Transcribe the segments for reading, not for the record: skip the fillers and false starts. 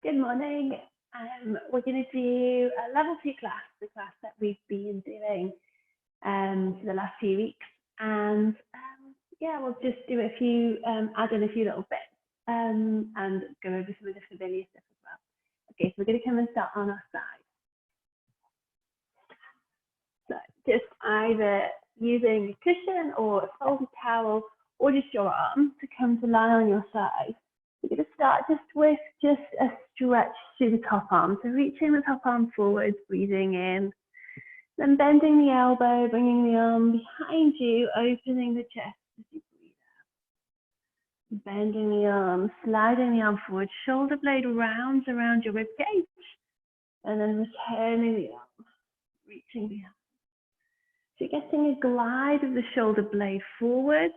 Good morning. We're going to do a level 2 class, the class that we've been doing for the last few weeks. And yeah, we'll just do a few, add in a few little bits and go over some of the familiar stuff as well. Okay, so we're going to come and start on our side. So just either using a cushion or a folded towel or just your arm to come to lie on your side. We're going to start just with just a stretch through the top arm. So reaching the top arm forwards, breathing in, then bending the elbow, bringing the arm behind you, opening the chest as you breathe out. Bending the arm, sliding the arm forward, shoulder blade rounds around your rib cage, and then returning the arm, reaching behind. So you're getting a glide of the shoulder blade forwards,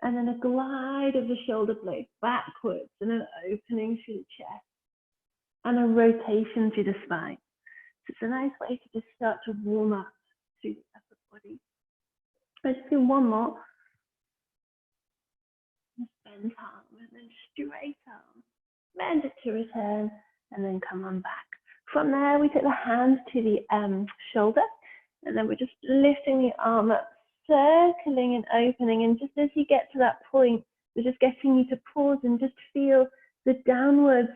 and then a glide of the shoulder blade backwards, and an opening through the chest, and a rotation through the spine. So it's a nice way to just start to warm up through the upper body. Let's do one more. Bend arm, and then straight arm. Bend it to return, and then come on back. From there, we take the hands to the shoulder, and then we're just lifting the arm up, circling and opening, and just as you get to that point, we're just getting you to pause and just feel the downwards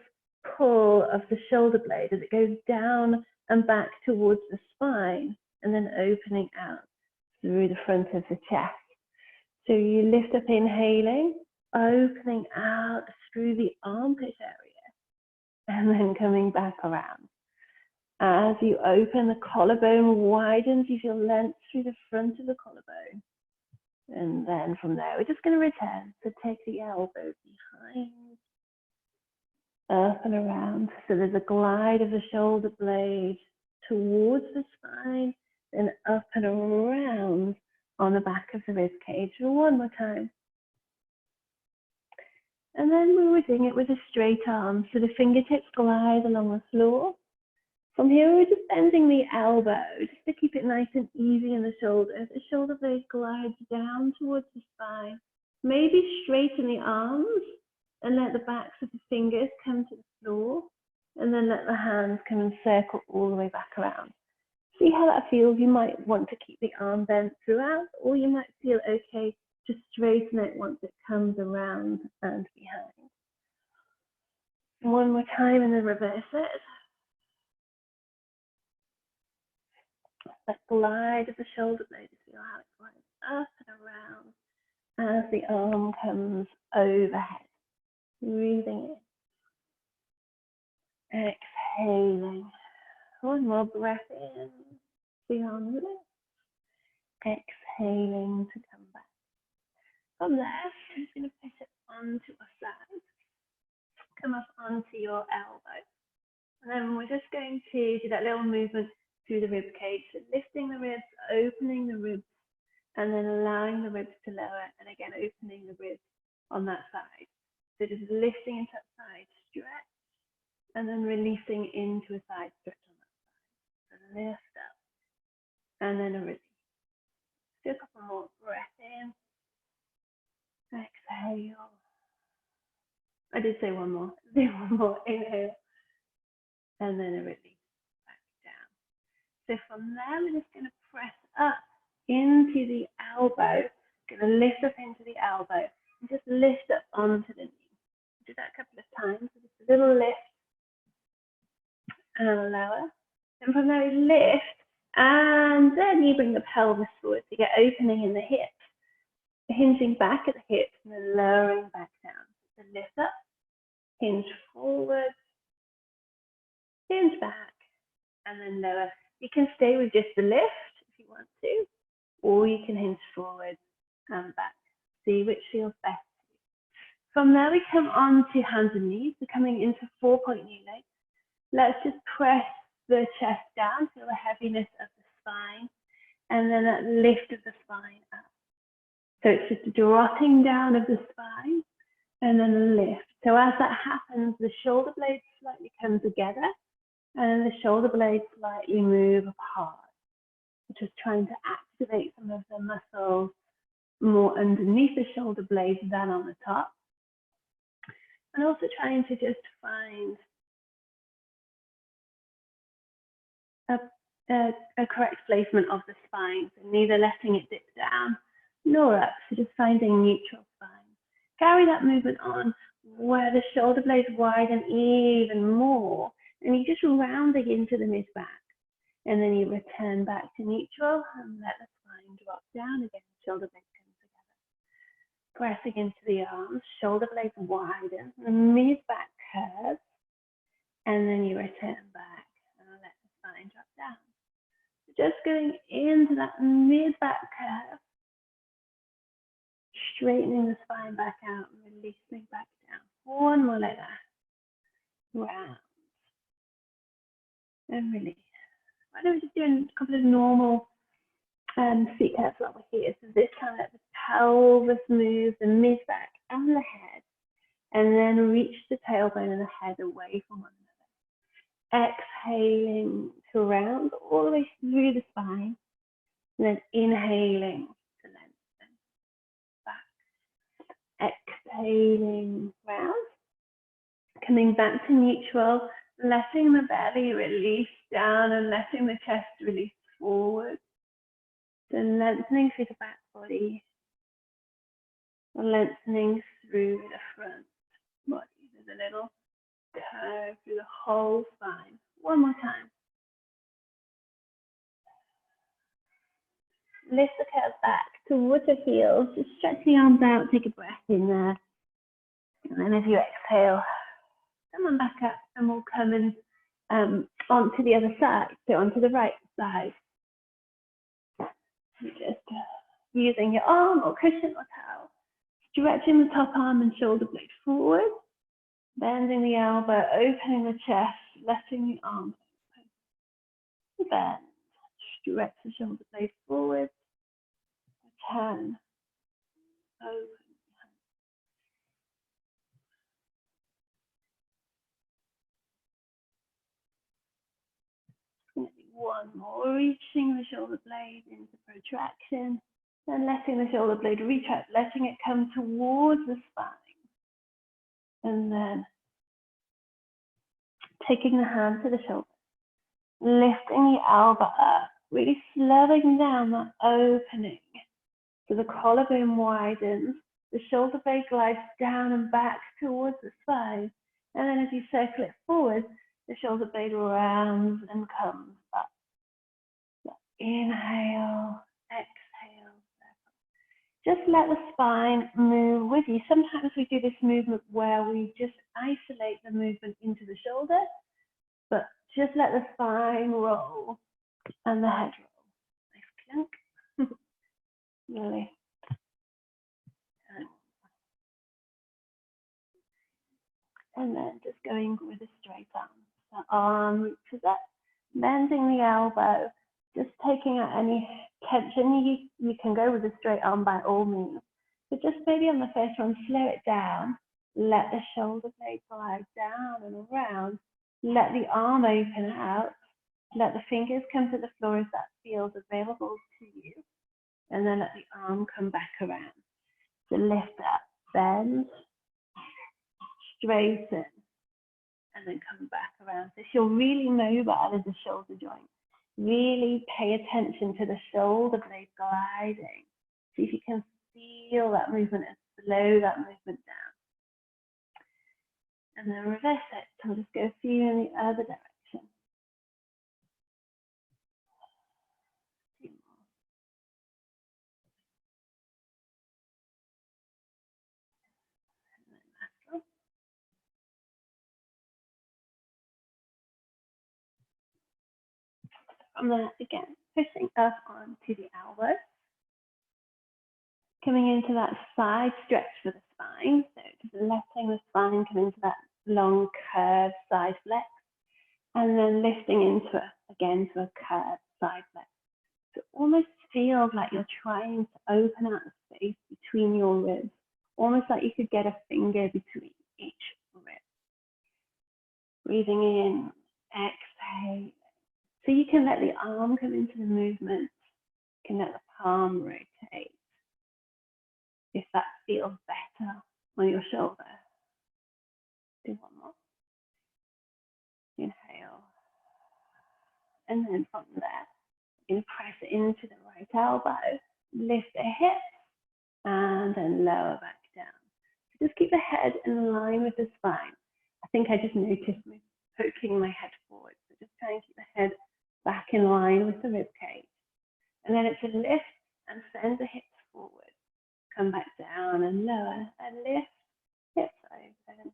pull of the shoulder blade as it goes down and back towards the spine, and then opening out through the front of the chest. So you lift up, inhaling, opening out through the armpit area, and then coming back around. As you open, the collarbone widens, you feel length through the front of the collarbone. And then from there, we're just going to return. So take the elbow behind, up and around. So there's a glide of the shoulder blade towards the spine, then up and around on the back of the rib cage. One more time. And then we were doing it with a straight arm. So the fingertips glide along the floor. From here, we're just bending the elbow just to keep it nice and easy in the shoulder. The shoulder blade glides down towards the spine. Maybe straighten the arms and let the backs of the fingers come to the floor. And then let the hands come and circle all the way back around. See how that feels. You might want to keep the arm bent throughout, or you might feel okay to straighten it once it comes around and behind. One more time and then reverse it. That glide of the shoulder blade, feel how it glides up and around as the arm comes overhead. Breathing in. Exhaling. One more breath in. The arm lift. Exhaling to come back. From there, I'm just going to push it onto our side. Come up onto your elbow. And then we're just going to do that little movement through the rib cage, so lifting the ribs, opening the ribs, and then allowing the ribs to lower, and again opening the ribs on that side. So just lifting into that side stretch, and then releasing into a side stretch on that side. So lift up, and then a release. Do a couple more breaths in. Exhale. I did say one more. Do one more. Inhale, and then a release. So from there, we're just going to press up into the elbow. Going to lift up into the elbow and just lift up onto the knee. Do that a couple of times. So just a little lift and lower. And from there, we lift, and then you bring the pelvis forward to get opening in the hips, hinging back at the hips, and then lowering back down. So lift up, hinge forward, hinge back, and then lower. You can stay with just the lift if you want to, or you can hinge forward and back. See which feels best. From there, we come on to hands and knees. We're coming into 4-point knee leg. Let's just press the chest down, feel the heaviness of the spine, and then that lift of the spine up. So it's just a dropping down of the spine, and then a lift. So as that happens, the shoulder blades slightly come together, and the shoulder blades slightly move apart, just trying to activate some of the muscles more underneath the shoulder blades than on the top. And also trying to just find a correct placement of the spine, so neither letting it dip down nor up, so just finding neutral spine. Carry that movement on where the shoulder blades widen even more, and you just rounding into the mid-back, and then you return back to neutral and let the spine drop down again, shoulder blades come together. Pressing into the arms, shoulder blades widen, the mid-back curves, and then you return back and let the spine drop down. Just going into that mid-back curve, straightening the spine back out and releasing back down. One more like that. Round. And release. Why don't we just do a couple of normal seat curves over here. So this time let the pelvis move, the mid-back and the head. And then reach the tailbone and the head away from one another. Exhaling to round all the way through the spine. And then inhaling to lengthen back. Exhaling round. Coming back to neutral, letting the belly release down and letting the chest release forward. Then lengthening through the back body. Lengthening through the front body. There's a little curve through the whole spine. One more time. Lift the curve back towards the heels. Just stretch the arms out. Take a breath in there. And then as you exhale, come on back up and we'll come in onto the other side. So onto the right side. Just using your arm or cushion or towel. Stretching the top arm and shoulder blade forward. Bending the elbow, opening the chest, letting the arm open. Bend. Stretch the shoulder blade forward. Turn. Open. One more, reaching the shoulder blade into protraction, then letting the shoulder blade retract, letting it come towards the spine. And then taking the hand to the shoulder, lifting the elbow up, really slowing down that opening. So the collarbone widens, the shoulder blade glides down and back towards the spine. And then as you circle it forward, the shoulder blade rounds and comes up. So inhale, exhale. Just let the spine move with you. Sometimes we do this movement where we just isolate the movement into the shoulder, but just let the spine roll and the head roll. Nice clunk. Really. And then just going with a straight arm. The arm reaches up, bending the elbow, just taking out any tension. You can go with a straight arm by all means. But just maybe on the first one, slow it down. Let the shoulder blade glide down and around. Let the arm open out. Let the fingers come to the floor if that feels available to you. And then let the arm come back around. So lift up, bend, straighten, and then come back around. So if you're really mobile as a shoulder joint, really pay attention to the shoulder blade gliding. See if you can feel that movement and slow that movement down. And then reverse it. So we'll just go a few in the other direction. From there, again, pushing up onto the elbow. Coming into that side stretch for the spine. So just letting the spine come into that long curved side flex. And then lifting into again to a curved side flex. So it almost feels like you're trying to open out the space between your ribs. Almost like you could get a finger between each rib. Breathing in, exhale. So you can let the arm come into the movement. You can let the palm rotate. If that feels better on your shoulder. Do one more. Inhale. And then from there, you can press into the right elbow, lift the hips, and then lower back down. So just keep the head in line with the spine. I think I just noticed me poking my head forward. So just try and keep the head back in line with the rib cage. And then it's a lift and send the hips forward. Come back down and lower. A lift, hips open,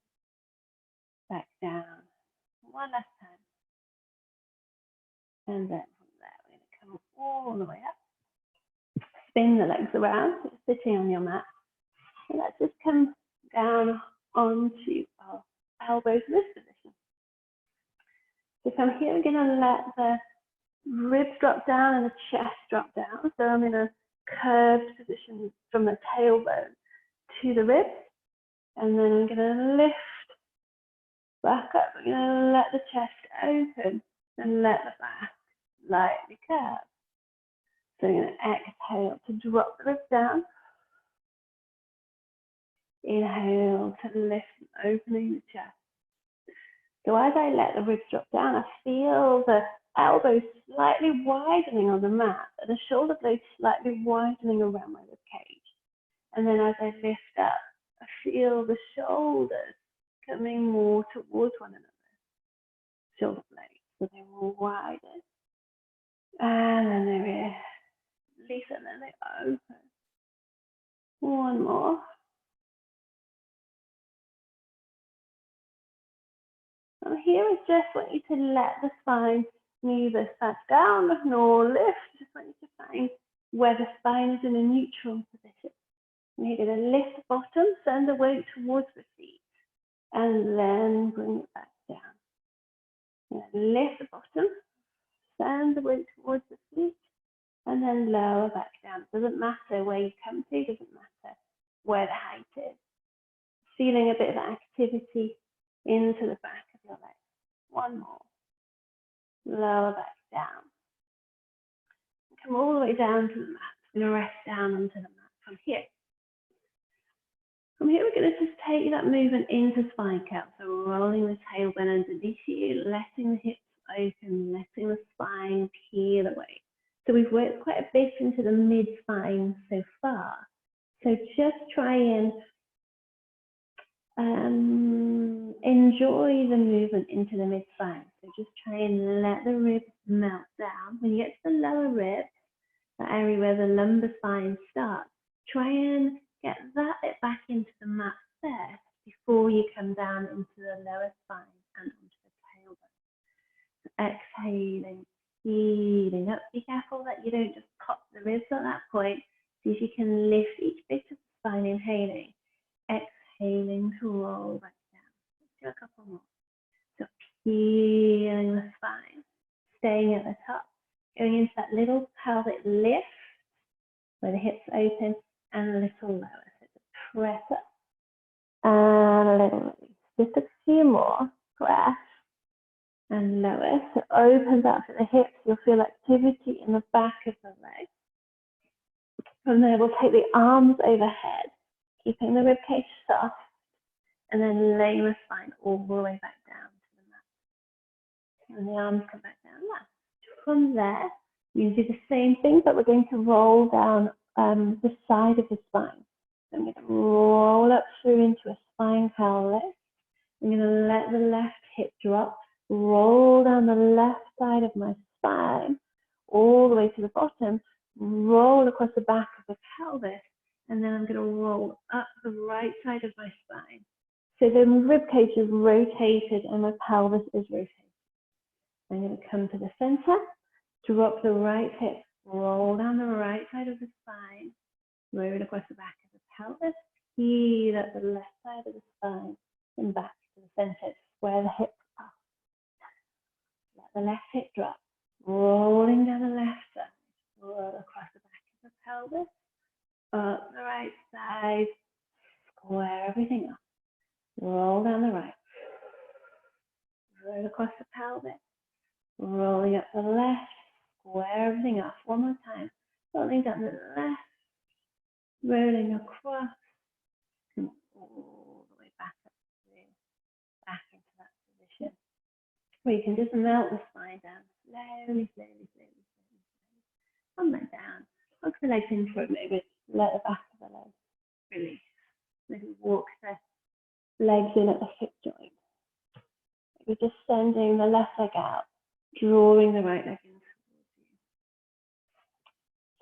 back down. One last time. And then from there, we're going to come all the way up. Spin the legs around, so you're sitting on your mat. And let's just come down onto our elbows in this position. So from here, we're going to let the ribs drop down and the chest drop down. So I'm in a curved position from the tailbone to the ribs. And then I'm going to lift back up. We're going to let the chest open and let the back lightly curve. So I'm going to exhale to drop the ribs down. Inhale to lift and opening the chest. So as I let the ribs drop down, I feel the elbows slightly widening on the mat and the shoulder blades slightly widening around my rib cage. And then as I lift up, I feel the shoulders coming more towards one another. Shoulder blades, so they're more widen. And then they release and then they open. One more. And here I just want you to let the spine neither sat down nor lift. Just want you to find where the spine is in a neutral position. And you're going to lift the bottom, send the weight towards the feet, and then bring it back down. Lift the bottom, send the weight towards the feet, and then lower back down. It doesn't matter where you come to, it doesn't matter where the height is. Feeling a bit of activity into the back of your legs. One more. Lower back down. Come all the way down to the mat. We're going to rest down onto the mat from here. From here, we're going to just take that movement into spine curl. So rolling the tailbone underneath you, letting the hips open, letting the spine peel away. So we've worked quite a bit into the mid-spine so far. So just try and enjoy the movement into the mid-spine. So just try and let the ribs melt down. When you get to the lower ribs, the area where the lumbar spine starts, try and get that bit back into the mat first before you come down into the lower spine and onto the tailbone. Exhaling, healing up. Be careful that you don't just pop the ribs at that point. See if you can lift each bit of the spine, inhaling. Exhaling to roll back down. Let's do a couple more. So peeling the spine, staying at the top, going into that little pelvic lift where the hips open and a little lower. So just press up and a little release. Just a few more. Press and lower. So opens up at the hips. You'll feel activity in the back of the leg. From there, we'll take the arms overhead, keeping the ribcage soft, and then laying the spine all the way back down to the mat. And the arms come back down. From there, you do the same thing, but we're going to roll down the side of the spine. So I'm going to roll up through into a spine curl lift. I'm going to let the left hip drop, roll down the left side of my spine, all the way to the bottom, roll across the back of the pelvis, and then I'm going to roll up the right side of my spine. So the ribcage is rotated and my pelvis is rotated. I'm going to come to the center, drop the right hip, roll down the right side of the spine, roll across the back of the pelvis, heel up the left side of the spine, and back to the center, square the hips up. Let the left hip drop, rolling down the left side, roll across the back of the pelvis, up the right side, square everything up, roll down the right, roll across the pelvis, rolling up the left, square everything up. One more time, rolling down the left, rolling across, and all the way back up through, back into that position. Where you can just melt the spine down, slowly, slowly, slowly, slowly. Come back down. Look the legs in for a moment. Let the back of the legs release. Maybe walk the legs in at the hip joint. Maybe just sending the left leg out, drawing the right leg in towards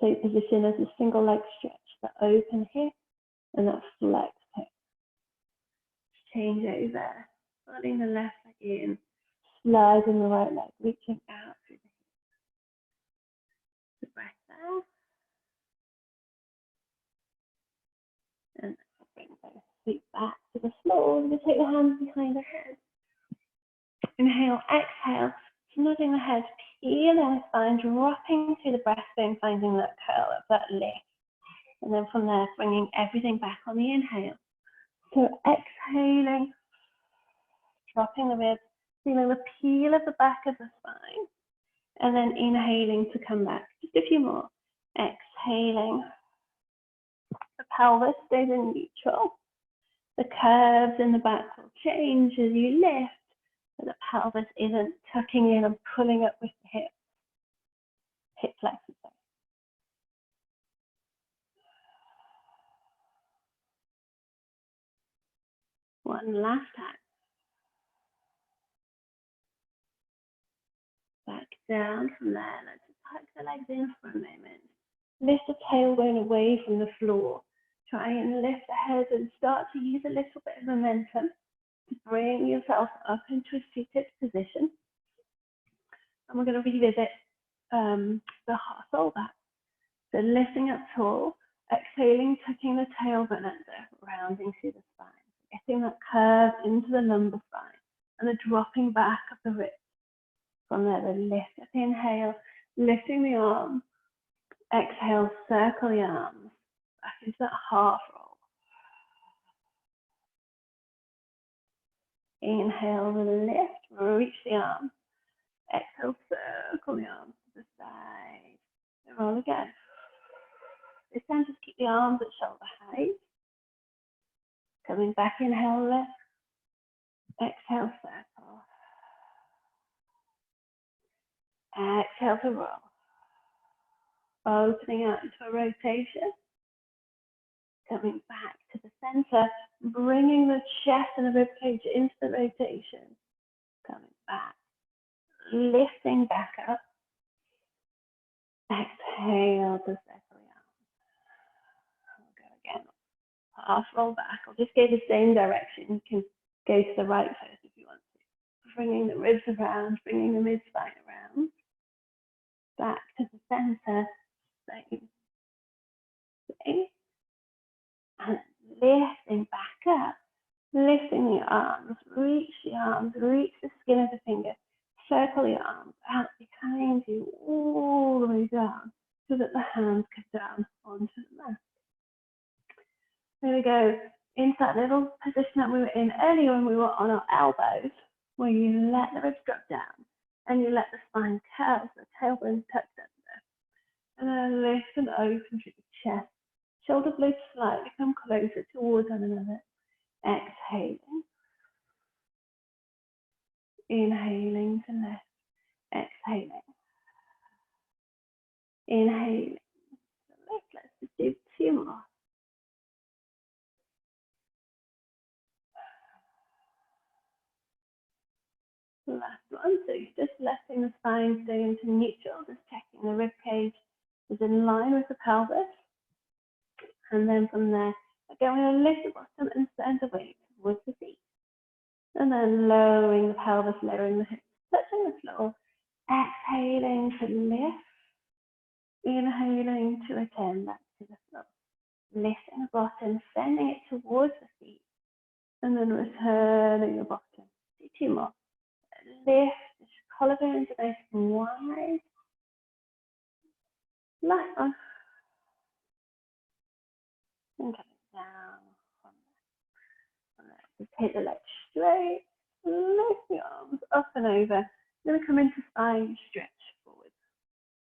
you. So position as a single leg stretch, the open hip and that flex hip. Change over, pulling the left leg in, sliding the right leg, reaching out through the hip. The breath out. And bring those feet back to the floor. We're going to take the hands behind the head. Inhale, exhale, nodding the head, peel down the spine, dropping to the breastbone, finding that curl up, that lift. And then from there, bringing everything back on the inhale. So exhaling, dropping the ribs, feeling the peel of the back of the spine. And then inhaling to come back. Just a few more. Exhaling. The pelvis stays in neutral. The curves in the back will change as you lift, but the pelvis isn't tucking in and pulling up with the hips. Hip flexors. One last time. Back down from there. Let's tuck the legs in for a moment. Lift the tailbone away from the floor. Try and lift the head and start to use a little bit of momentum to bring yourself up into a seated position. And we're going to revisit the heart soul back. So lifting up tall, exhaling, tucking the tailbone under, rounding through the spine. Getting that curve into the lumbar spine and the dropping back of the ribs. From there, the lift up, inhale, lifting the arms. Exhale, circle the arms back into that half roll. Inhale, the lift, reach the arms. Exhale, circle the arms to the side. And roll again. This time, just keep the arms at shoulder height. Coming back, inhale, lift. Exhale, circle. Exhale to roll. Opening out into a rotation. Coming back to the center, bringing the chest and the rib cage into the rotation. Coming back, lifting back up. Exhale to circle the arms. We'll go again. Half roll back. I'll just go the same direction. You can go to the right first if you want to. Bringing the ribs around, bringing the mid-spine around. Back to the center. Same. And lifting back up. Lifting the arms. Reach the skin of the finger. Circle the arms out behind you, all the way down, so that the hands come down onto the mat. There we go. Into that little position that we were in earlier when we were on our elbows, where you let the ribs drop down and you let the spine curve, so the tailbone tucked under. And then lift and open through the chest. Shoulder blades slightly come closer towards one another. Exhaling. Inhaling to lift. Exhaling. Inhaling to lift. Let's just do 2 more. Last one. So you're just letting the spine stay into neutral, just checking the rib cage is in line with the pelvis. And then from there, again, we're going to lift the bottom and send the weight towards the feet. And then lowering the pelvis, lowering the hips, touching the floor. Exhaling to lift. Inhaling to return back to the floor. Lifting the bottom, sending it towards the feet. And then returning the bottom. Do 2 more. Lift, the collarbones are nice and wide. Last one. And coming down from there. Just hit the legs straight. Lift the arms up and over. Then we come into spine stretch forward.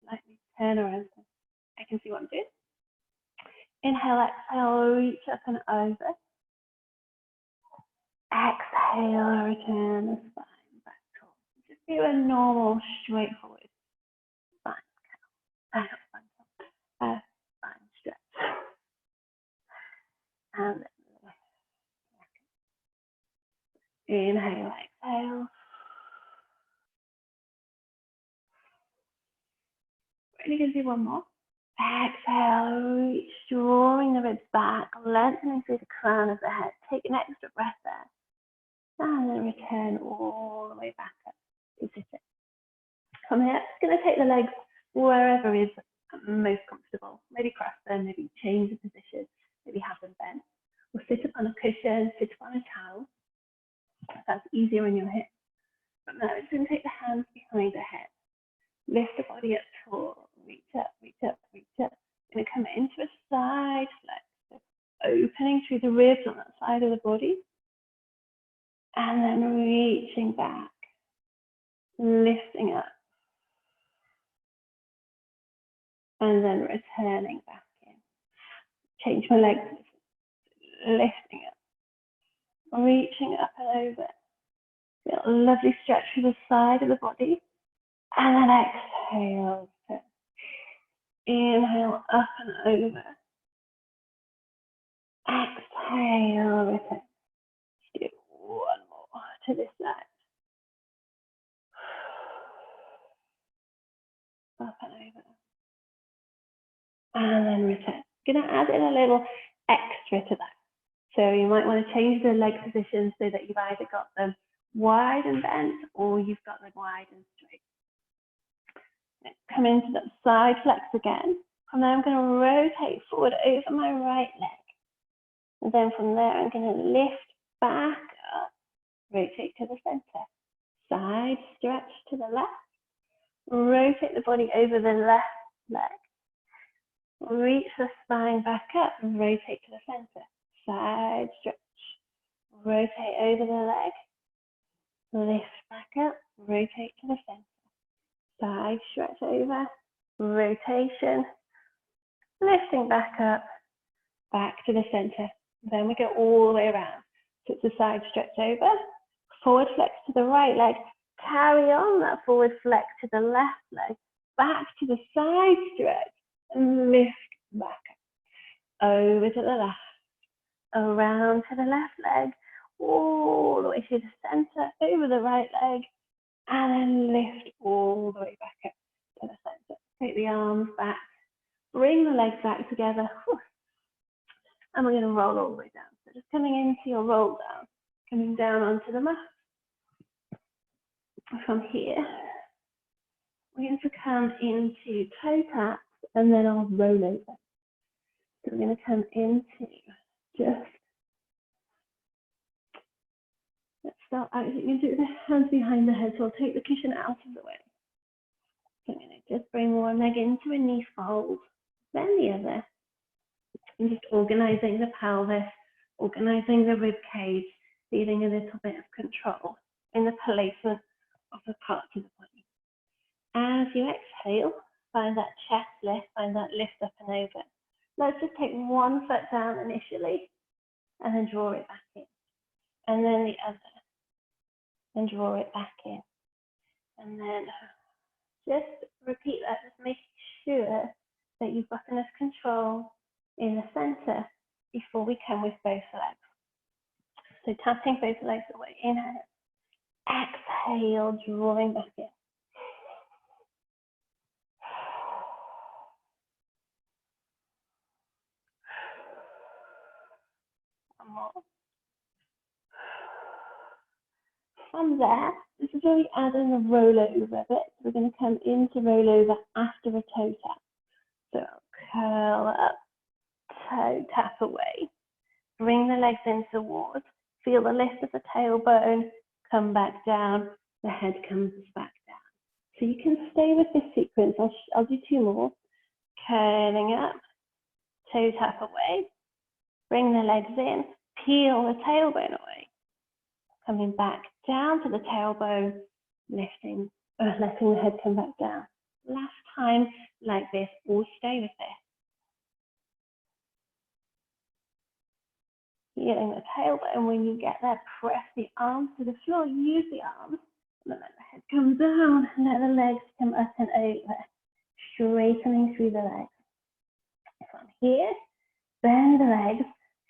Lightly turn around. I can see what I'm doing. Inhale, exhale, reach up and over. Exhale, return the spine back tall. Just do a normal, straightforward And inhale, exhale. Really going to do one more. Exhale, reach, drawing the ribs back, lengthening through the crown of the head. Take an extra breath there. And then return all the way back up to sitting. From here, just going to take the legs wherever is most comfortable. Maybe cross them, maybe change the position, maybe have them bent. Or sit up on a cushion, sit up on a towel. That's easier on your hips. But now it's going to take the hands behind the head. Lift the body up tall, reach up, reach up, reach up. Going to come into a side flex, opening through the ribs on that side of the body. And then reaching back, lifting up. And then returning back in. Change my legs, lifting up, reaching up and over. Feel a lovely stretch through the side of the body. And then exhale. Inhale up and over. Exhale, return. Do one more to this side. Up and over. And then return. Going to add in a little extra to that. So you might want to change the leg position so that you've either got them wide and bent or you've got them wide and straight. Come into that side flex again. From there, I'm going to rotate forward over my right leg. And then from there, I'm going to lift back up, rotate to the center. Side stretch to the left. Rotate the body over the left leg. Reach the spine back up and rotate to the center. Side stretch. Rotate over the leg. Lift back up, rotate to the center. Side stretch over, rotation, lifting back up, back to the center. Then we go all the way around. So it's a side stretch over, forward flex to the right leg, carry on that forward flex to the left leg, back to the side stretch, and lift back up. Over to the left, around to the left leg, all the way to the center, over the right leg, and then lift all the way back up to the center. Take the arms back, bring the legs back together, and we're going to roll all the way down. So just coming into your roll down, coming down onto the mat. From here, we're going to come into toe taps, and then I'll roll over. So we're going to come into just, let's start out. You can do the hands behind the head, so I'll take the cushion out of the way. So I'm going to just bring one leg into a knee fold, then the other. And just organizing the pelvis, organizing the rib cage, feeling a little bit of control in the placement of the parts of the body. As you exhale, find that chest lift, find that lift up and over. Let's just take one foot down initially, and then draw it back in. And then the other, and draw it back in. And then just repeat that, just making sure that you've got enough control in the center before we come with both legs. So tapping both legs away, inhale, exhale, drawing back in. One more. From there, this is where we add in a rollover bit. So we're going to come into rollover after a toe tap. So curl up, toe tap away. Bring the legs in towards. Feel the lift of the tailbone. Come back down. The head comes back down. So you can stay with this sequence. I'll do two more. Curling up, toe tap away. Bring the legs in. Peel the tailbone away. Coming back down to the tailbone, letting the head come back down. Last time like this, or stay with this. Feeling the tailbone. When you get there, press the arms to the floor, use the arms, and then let the head come down, and let the legs come up and over, straightening through the legs. From here, bend the legs,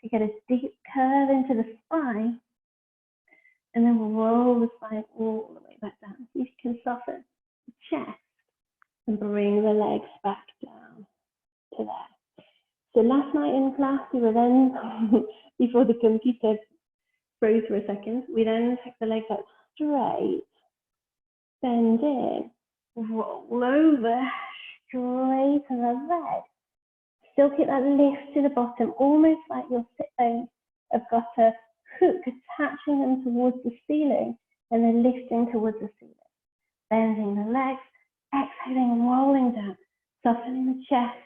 you get a deep curve into the spine, and then we'll roll the spine all the way back down. See if you can soften the chest and bring the legs back down to there. So last night in class, we were then, before the computer froze for a second, we then took the legs out straight, bend in, roll over, straighten the leg. Still keep that lift to the bottom, almost like your sit bones have got a hook attaching them towards the ceiling and then lifting towards the ceiling. Bending the legs, exhaling, rolling down, softening the chest.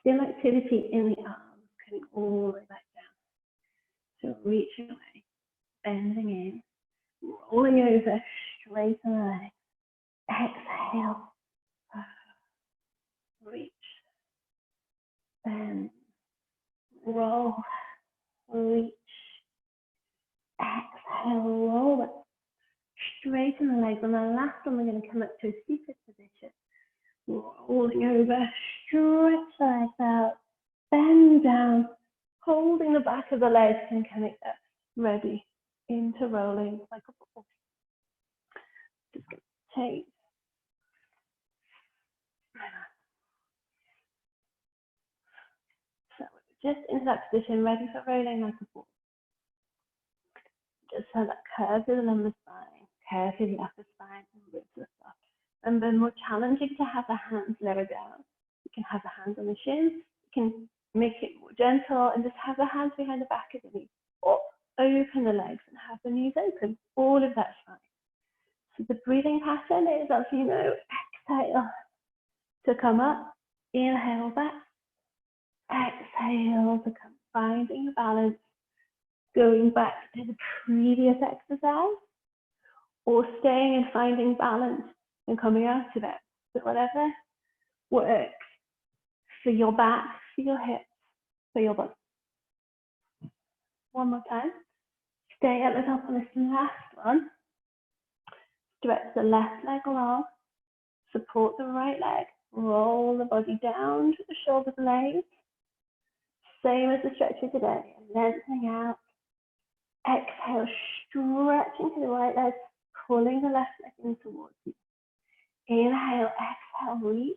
Still activity in the arms, coming all the way back down. So reaching away, bending in, rolling over, straighten the legs. Exhale, reach, bend, roll, reach, exhale, roll it. Straighten the legs. On the last one, we're going to come up to a seated position. Rolling over, stretch the legs out, bend down, holding the back of the legs and coming up, ready into rolling like a ball. Just going to take. So we're just into that position, ready for rolling like a ball. Just have that curve to the lumbar spine, curve to the upper spine, and ribs lift up. And then more challenging to have the hands lower down. You can have the hands on the shins. You can make it more gentle and just have the hands behind the back of the knees. Or open the legs and have the knees open. All of that's fine. So the breathing pattern is, as you know, exhale to come up, inhale back, exhale to come, finding the balance, going back to the previous exercise, or staying and finding balance and coming out of it. So whatever works for your back, for your hips, for your body. One more time. Stay at the top of this last one. Stretch the left leg long. Support the right leg. Roll the body down to the shoulder blades. Same as the stretching today. Lengthening out. Exhale, stretching to the right leg, pulling the left leg in towards you. Inhale, exhale, reach.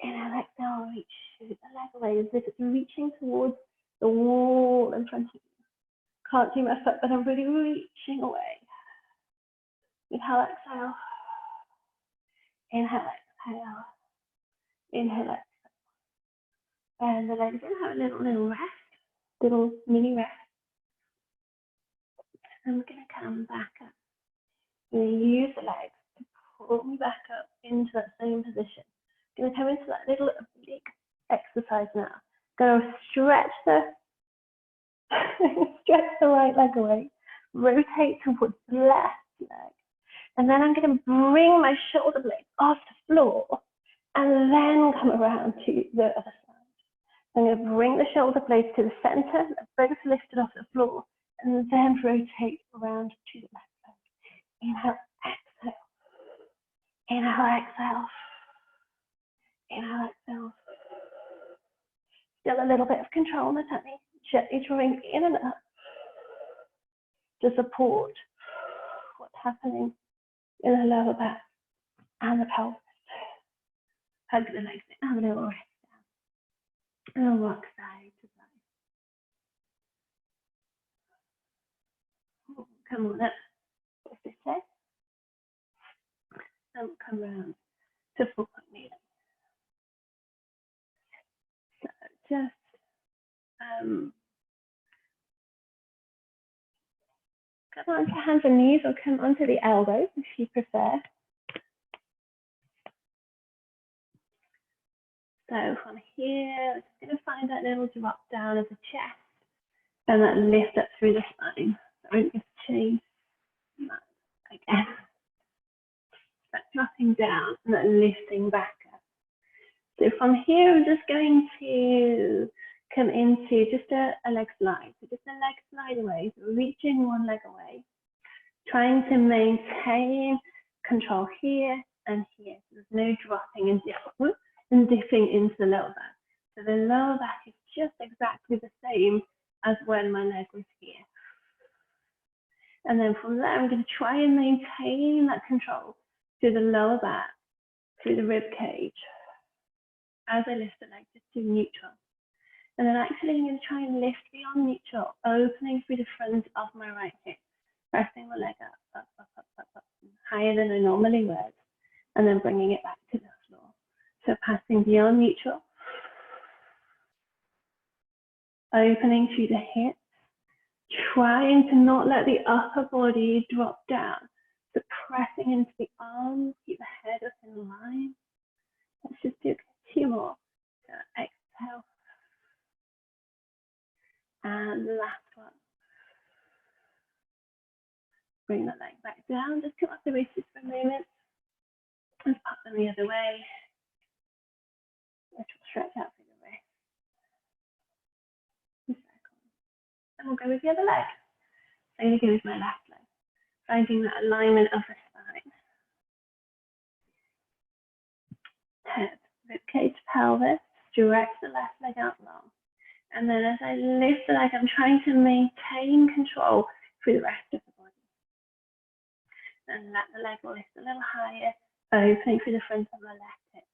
Inhale, exhale, reach. Shoot the leg away as if it's reaching towards the wall in front of you. Can't see my foot, but I'm really reaching away. Inhale, exhale. Inhale, exhale. Inhale, exhale. And the legs in, have a little rest, little mini rest. And we're going to come back up. We're going to use the legs to pull me back up into that same position. I'm going to come into that little oblique exercise now. Going to stretch the right leg away, rotate towards the left leg, and then I'm going to bring my shoulder blades off the floor and then come around to the other side. I'm going to bring the shoulder blades to the center, both lifted off the floor, and then rotate around to the left leg. Inhale, exhale. Inhale, exhale. Inhale, exhale. Still a little bit of control on the tummy. Gently drawing in and up to support what's happening in the lower back and the pelvis. Hug the legs in, have a little rest down. And rock side to side. Come on up, just this way. And come round to full point kneeling. So just come onto hands and knees or come onto the elbows if you prefer. So from here, we're just going to find that little drop down of the chest and that lift up through the spine. So we're just change that again. That dropping down and then lifting back up. So from here, we're just going to come into just a leg slide. So just a leg slide away, so reaching one leg away, trying to maintain control here and here. So there's no dropping and dipping into the lower back. So the lower back is just exactly the same as when my leg was here. And then from there, I'm going to try and maintain that control through the lower back, through the rib cage, as I lift the leg just to neutral. And then actually I'm going to try and lift beyond neutral, opening through the front of my right hip, pressing the leg up, higher than I normally would, and then bringing it back to the floor. So passing beyond neutral, opening through the hips, trying to not let the upper body drop down. So pressing into the arms, keep the head up in line. Let's just do 2 more. So exhale. And the last one. Bring the leg back down. Just come up the wrists for a moment. And pop them the other way. Let's stretch out through the wrist. And we'll go with the other leg. I'm going to go with my left leg. Finding that alignment of the spine. Head, ribcage, pelvis. Stretch the left leg out long. And then as I lift the leg, I'm trying to maintain control through the rest of the body. And let the leg lift a little higher, opening through the front of the left hip.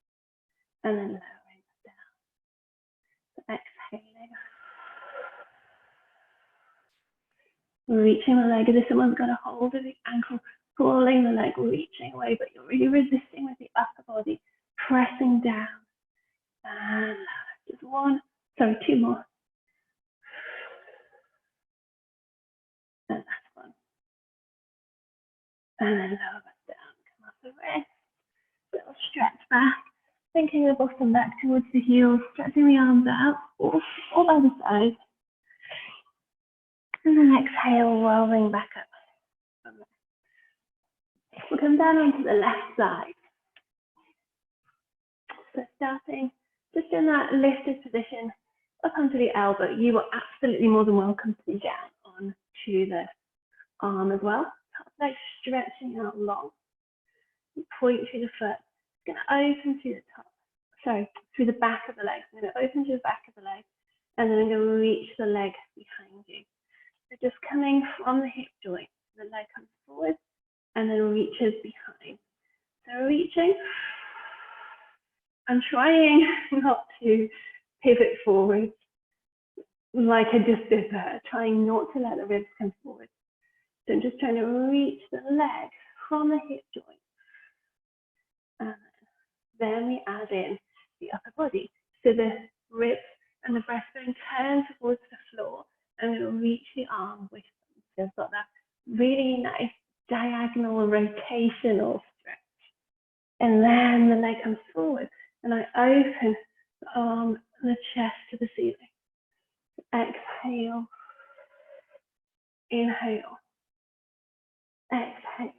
And then lowering it down. So exhaling. Reaching the leg as if someone's got a hold of the ankle, pulling the leg, reaching away, but you're really resisting with the upper body, pressing down. And just 2 more. And that's one. And then lower back down, come up the wrist, little stretch back, sinking the bottom back towards the heels, stretching the arms out, all by the side. And then exhale, rolling back up. We'll come down onto the left side. So starting just in that lifted position, up onto the elbow. You are absolutely more than welcome to be down onto the arm as well. Top leg stretching out long. Point through the foot. It's going to open through the top. Sorry, through the back of the leg. I'm going to open to the back of the leg, and then I'm going to reach the leg behind you. So just coming from the hip joint, the leg comes forward and then reaches behind. So reaching. I'm trying not to pivot forward like I just did there, trying not to let the ribs come forward. So I'm just trying to reach the leg from the hip joint. And then we add in the upper body. So the ribs and the breastbone turn towards the floor, and we'll reach the arm with them. So I've got that really nice diagonal rotational stretch. And then the leg comes forward, and I open the arm and the chest to the ceiling. Exhale. Inhale. Exhale.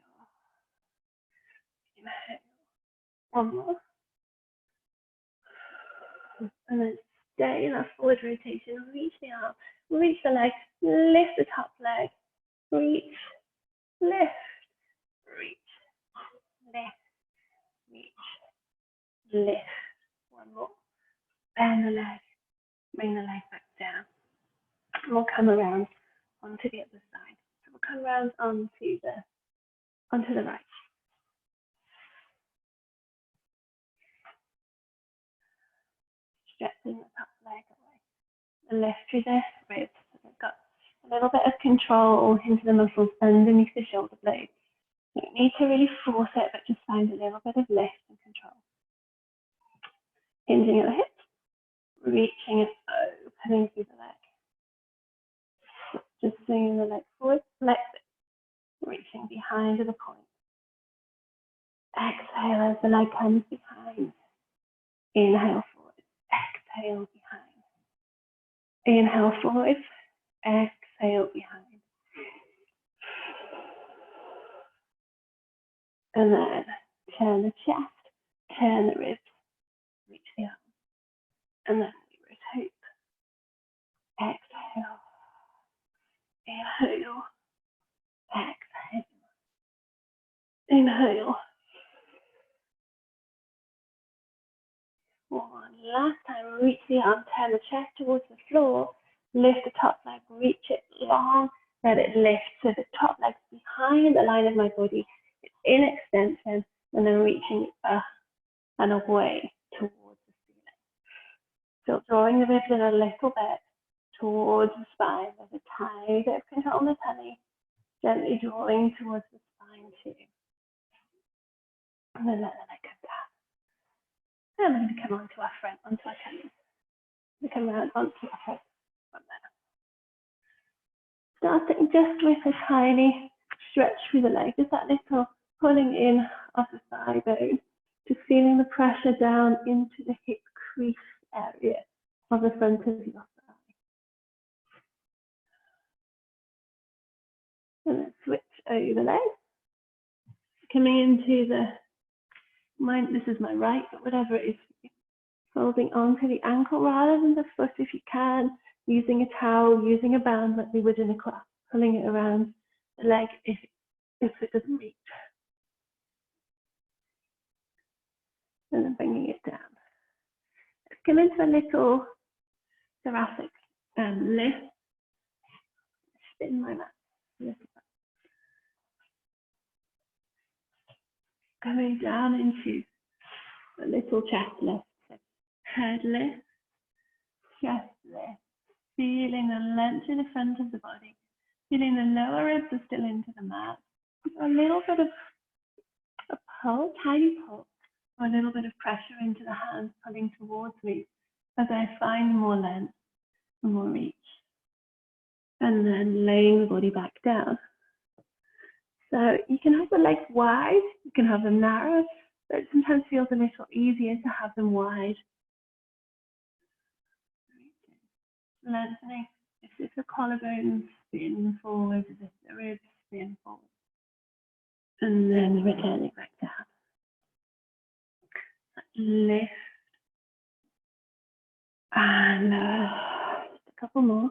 Inhale. One more. And then stay in that forward rotation. Reach the arm, reach the leg, lift the top leg, reach, lift, reach, lift, reach, lift. One more. Bend the leg, bring the leg back down. And we'll come around onto the other side. So we'll come around onto the right. Stretching the top leg away. Lift through the ribs. So we've got a little bit of control into the muscles underneath the shoulder blades. You don't need to really force it, but just find a little bit of lift and control. Hinging at the hips, reaching and opening through the leg. Just swinging the leg forward, flex it, reaching behind to the point. Exhale as the leg comes behind. Inhale forward, exhale behind. Inhale forward, exhale behind. And then turn the chest, turn the ribs, reach the arm. And then we rotate. Exhale. Inhale. Exhale. Inhale. One last time, reach the arm, turn the chest towards the floor, lift the top leg, reach it long, let it lift. So the top leg's behind the line of my body, it's in extension, and then reaching up and away towards the ceiling. Still drawing the ribs in a little bit towards the spine. There's a tiny bit of control on the tummy, gently drawing towards the spine too. And then let the leg come down. And we're going to come onto our front, onto our tummy. We come around onto our front from there. Starting just with a tiny stretch through the leg, just that little pulling in of the thigh bone, just feeling the pressure down into the hip crease area of the front of your thigh. And then switch over leg. Coming into this is my right, but whatever it is, holding onto the ankle rather than the foot if you can, using a towel, using a band like we would in a class, pulling it around the leg if it doesn't reach. And then bringing it down. Let's come into a little thoracic lift. Spin my mat. Coming down into a little chest lift. Head lift, chest lift. Feeling the length in the front of the body. Feeling the lower ribs are still into the mat. A little bit of a pull, tiny pull, or a little bit of pressure into the hands pulling towards me as I find more length and more reach. And then laying the body back down. So you can have the legs wide, you can have them narrow, but it sometimes feels a little easier to have them wide. Lengthening, if the collarbones spin forward, as if the ribs spin forward. And then returning back down. Lift. And just a couple more.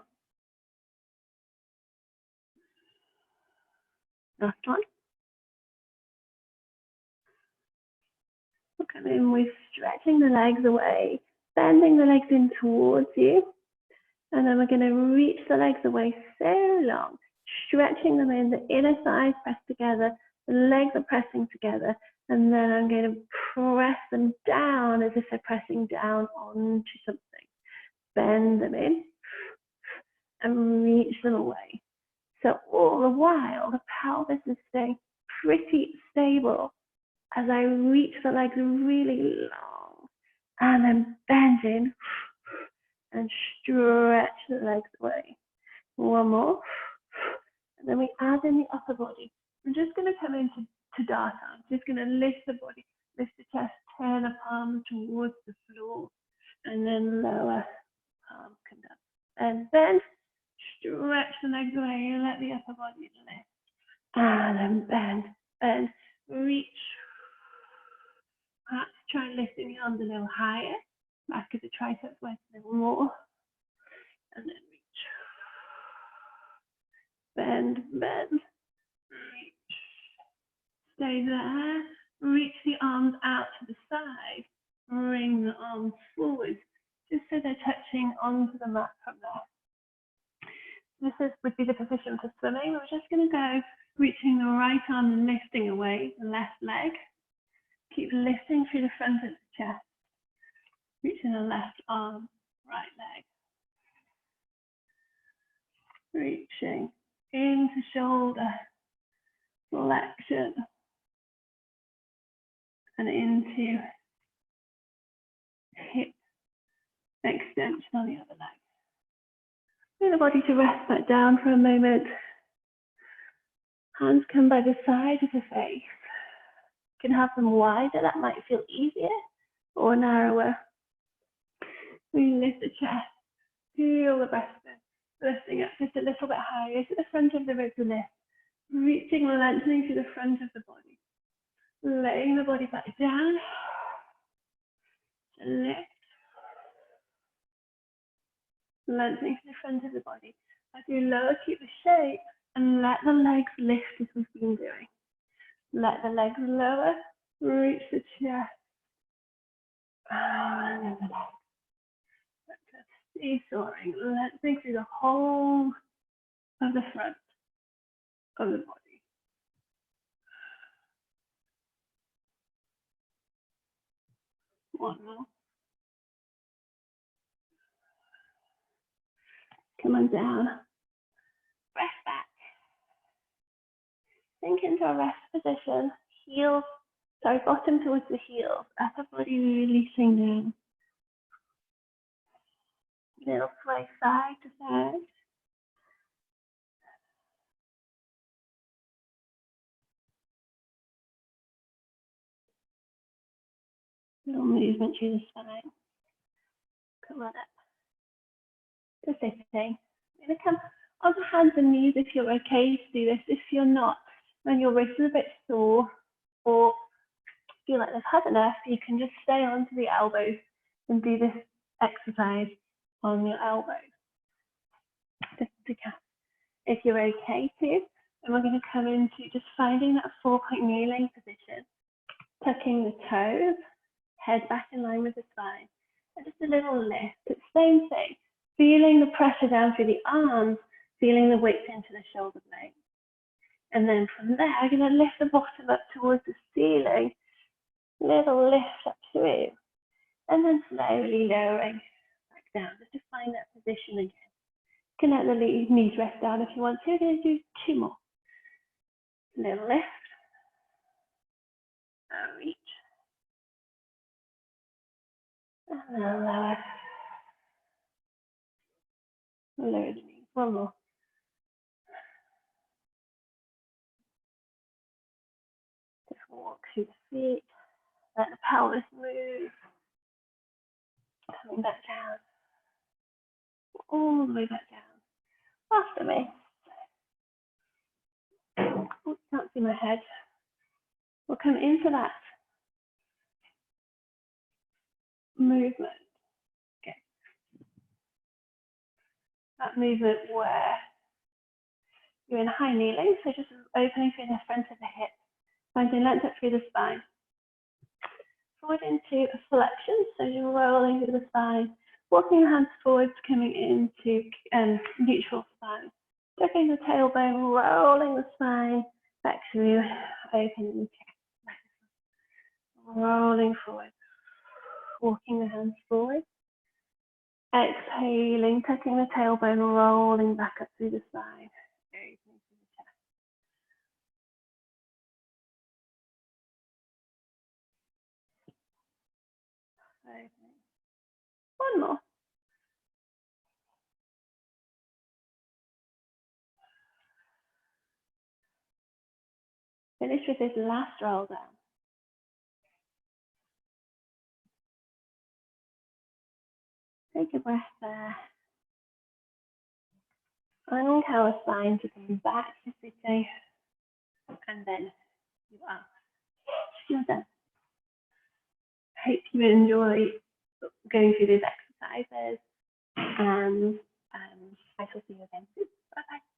Last one. We'll come in with stretching the legs away, bending the legs in towards you. And then we're going to reach the legs away so long, stretching them in, the inner thighs press together, the legs are pressing together, and then I'm going to press them down as if they're pressing down onto something. Bend them in and reach them away. So all the while, the pelvis is staying pretty stable as I reach the legs really long and then bend in and stretch the legs away. One more. And then we add in the upper body. I'm just going to come into Tadasana. I'm just going to lift the body, lift the chest, turn the palm towards the floor, and then lower palm come down. And then stretch the legs away and let the upper body lift. And then bend, bend, reach. Perhaps try lifting the arms a little higher. Back of the triceps wedge a little more. And then reach. Bend, bend, reach. Stay there. Reach the arms out to the side. Bring the arms forward, just so they're touching onto the mat from there. This would be the position for swimming. We're just going to go reaching the right arm and lifting away the left leg. Keep lifting through the front of the chest. Reaching the left arm, right leg. Reaching into shoulder flexion and into hip extension on the other leg. Bring the body to rest back down for a moment. Hands come by the side of the face. You can have them wider, that might feel easier, or narrower. We lift the chest, feel the breastbone, lifting up just a little bit higher to the front of the ribs and lift. Reaching and lengthening to the front of the body. Laying the body back down. Lift. Lengthening to the front of the body. As you lower, keep the shape and let the legs lift as we've been doing. Let the legs lower, reach the chest. And then the legs. seesawing, lengthening through the whole of the front of the body. One more. Come on down. Rest back. Sink into a rest position. Heels, sorry, bottom towards the heels. Upper body releasing down. Little sway side to side. Little movement through the spine. Come on up. To sitting. I'm going to come onto hands and knees if you're okay to do this. If you're not, when your wrists are a bit sore or feel like they've had enough, you can just stay onto the elbows and do this exercise on your elbows. Just to count. If you're okay to, and we're going to come into just finding that 4-point kneeling position, tucking the toes, head back in line with the spine, and just a little lift. It's the same thing. Feeling the pressure down through the arms, feeling the weight into the shoulder blade. And then from there, I'm going to lift the bottom up towards the ceiling, little lift up through, and then slowly lowering back down, just to find that position again. You can let the knees rest down if you want to. We're going to do 2 more. Little lift, and reach, and then lower. Lower the knees. 1 more. Just walk through the feet. Let the pelvis move. Coming back down. All the way back down. After me. Oh, can't see my head. We'll come into that movement. Okay. That movement where you're in high kneeling, so just opening through the front of the hip, finding length up through the spine. Forward into a flexion, so you're rolling through the spine, walking your hands forwards, coming into neutral spine. Tucking the tailbone, rolling the spine back through, opening the chest. Rolling forward, walking the hands forward. Exhaling, tucking the tailbone, rolling back up through the spine. Opening through the chest. Opening. 1 more. Finish with this last roll down. Take a breath there. Anchor our spine to come back to sitting, and then you are. You're done. Hope you enjoy going through these exercises, and I shall see you again soon. Bye bye.